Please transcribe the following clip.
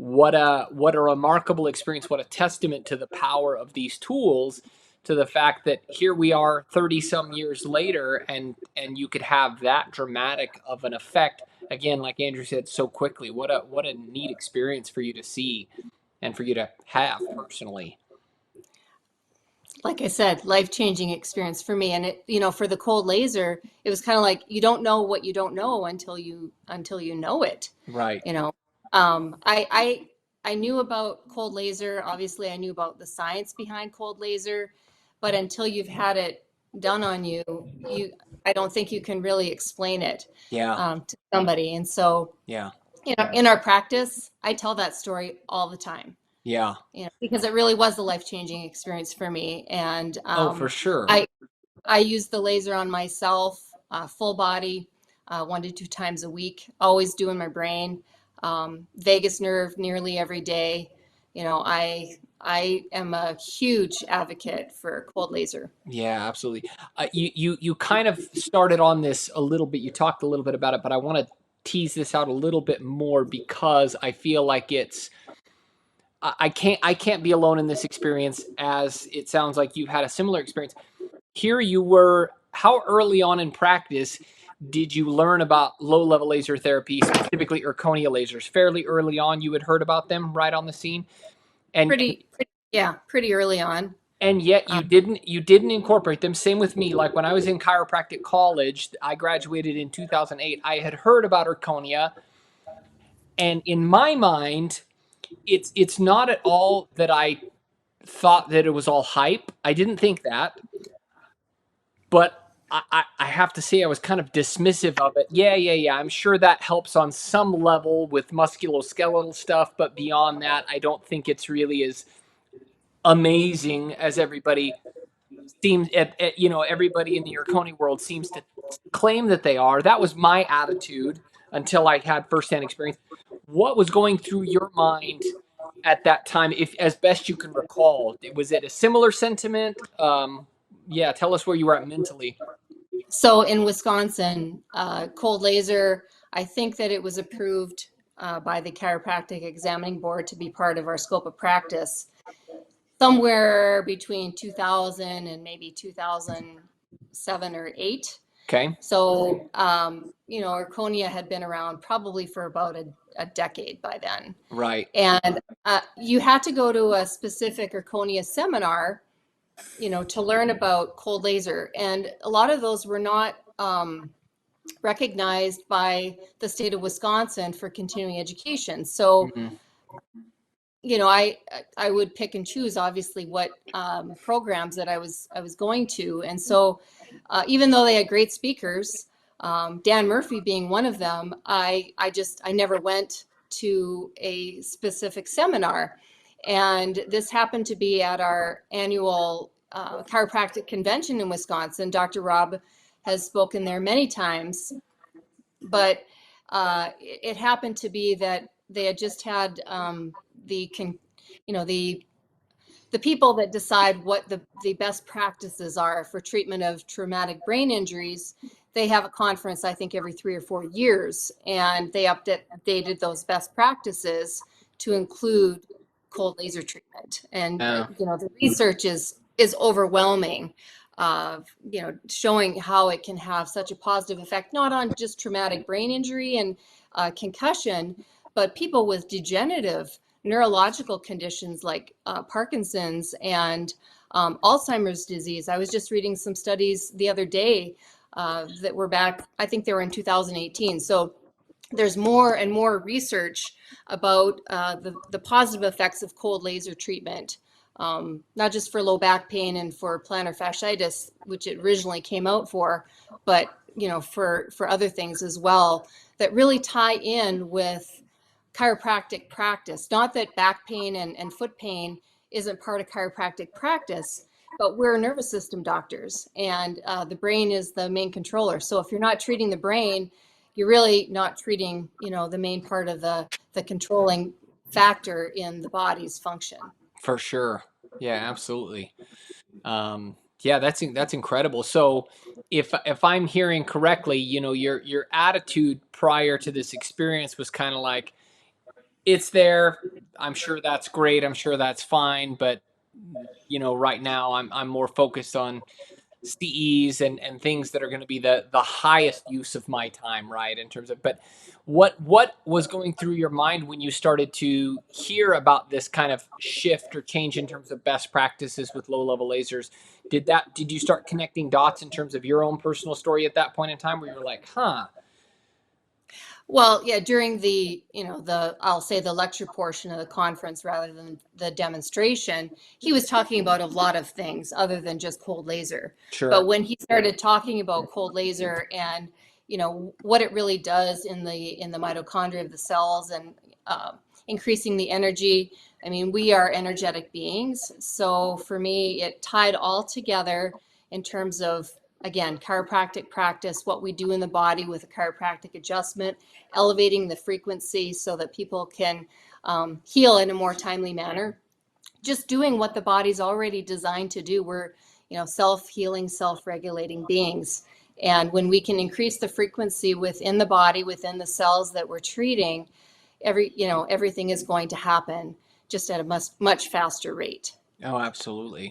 what a remarkable experience, what a testament to the power of these tools, to the fact that here we are 30 some years later, and you could have that dramatic of an effect again, like Andrew said, so quickly. What a neat experience for you to see and for you to have personally. Like I said, life-changing experience for me. And for the cold laser, it was kind of like you don't know what you don't know until you know it. Right. You know, I knew about cold laser. Obviously, I knew about the science behind cold laser, but until you've had it done on you, I don't think you can really explain it Yeah. to somebody. And so, Yeah. in our practice, I tell that story all the time. Yeah. Because it really was a life-changing experience for me. And Oh, for sure. I I use the laser on myself, full body, 1 to 2 times a week, always doing my brain, vagus nerve nearly every day. I am a huge advocate for cold laser. Yeah, absolutely. You kind of started on this a little bit. You talked a little bit about it, but I want to tease this out a little bit more because I feel like I can't be alone in this experience, as it sounds like you've had a similar experience. Here you were. How early on in practice did you learn about low-level laser therapy, specifically Erchonia lasers? Fairly early on, you had heard about them right on the scene, and Yeah, pretty early on. and yet you Um, didn't incorporate them. Same with me. Like when I was in chiropractic college, I graduated in 2008. I had heard about Erchonia, and in my mind, it's not at all that I thought that it was all hype. I didn't think that, but I have to say I was kind of dismissive of it. Yeah, yeah, yeah. I'm sure that helps on some level with musculoskeletal stuff, but beyond that, I don't think it's really as amazing as everybody seems. Everybody in the Erconi world seems to claim that they are. That was my attitude until I had firsthand experience. What was going through your mind at that time, if as best you can recall? Was it a similar sentiment? Yeah, tell us where you were at mentally. so in Wisconsin, cold laser, I think that it was approved by the Chiropractic Examining Board to be part of our scope of practice somewhere between 2000 and maybe 2007 or 8. Okay. So, Erconia had been around probably for about a decade by then. Right. And you had to go to a specific Erconia seminar, to learn about cold laser. And a lot of those were not recognized by the state of Wisconsin for continuing education. So, Mhm. I would pick and choose obviously what programs that I was going to, and so even though they had great speakers, Dan Murphy being one of them, I never went to a specific seminar, and this happened to be at our annual chiropractic convention in Wisconsin. Dr. Rob has spoken there many times, but it happened to be that they had just had the con, the people that decide what the best practices are for treatment of traumatic brain injuries. They have a conference, I think, every 3 or 4 years, and they updated those best practices to include cold laser treatment. And Yeah. the research is overwhelming, showing how it can have such a positive effect, not on just traumatic brain injury and concussion, but people with degenerative neurological conditions like Parkinson's and Alzheimer's disease. I was just reading some studies the other day that were back, I think they were in 2018. So there's more and more research about the positive effects of cold laser treatment, not just for low back pain and for plantar fasciitis, which it originally came out for, but for other things as well that really tie in with chiropractic practice. Not that back pain and foot pain isn't part of chiropractic practice, but we're nervous system doctors, and the brain is the main controller. So if you're not treating the brain, you're really not treating, the main part of the controlling factor in the body's function. For sure. Yeah, absolutely. Yeah, that's incredible. So, if I'm hearing correctly, your attitude prior to this experience was kind of like, it's there. I'm sure that's great. I'm sure that's fine, but right now I'm more focused on CEs and things that are going to be the highest use of my time, right? In terms of, but what was going through your mind when you started to hear about this kind of shift or change in terms of best practices with low level lasers? Did you start connecting dots in terms of your own personal story at that point in time where you were like, huh? Well, yeah, during I'll say the lecture portion of the conference rather than the demonstration, he was talking about a lot of things other than just cold laser. But Sure. when he started talking about cold laser and, what it really does in the mitochondria of the cells and increasing the energy, I mean, we are energetic beings. So for me, it tied all together in terms of, again, chiropractic practice, what we do in the body with a chiropractic adjustment, elevating the frequency so that people can heal in a more timely manner. Just doing what the body's already designed to do. We're, self-healing, self-regulating beings. And when we can increase the frequency within the body, within the cells that we're treating, everything is going to happen just at a much, much faster rate. Oh, absolutely.